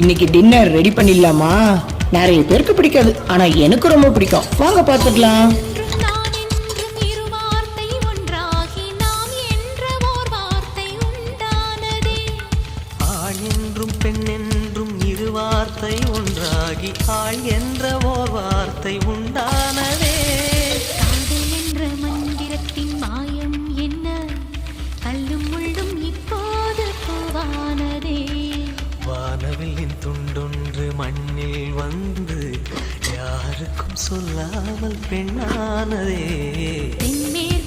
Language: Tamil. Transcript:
இன்னைக்கு டின்னர் ரெடி பண்ணிடலாமா? நிறைய பேருக்கு பிடிக்காது, ஆனா எனக்கு ரொம்ப பிடிக்கும். வாங்க பாத்துக்கலாம். வார்த்தை ஒன்றாகி ஆள் என்ற ஓர் வார்த்தை உண்டானதே. காதல் என்ற மந்திரத்தின் மாயம் என்ன? கல்லும் முள்ளும் இப்போது பூவானதே. வானவில்லின் துண்டொன்று மண்ணில் வந்து யாருக்கும் சொல்லாமல் பெண்ணானதே. தென்மேற்கு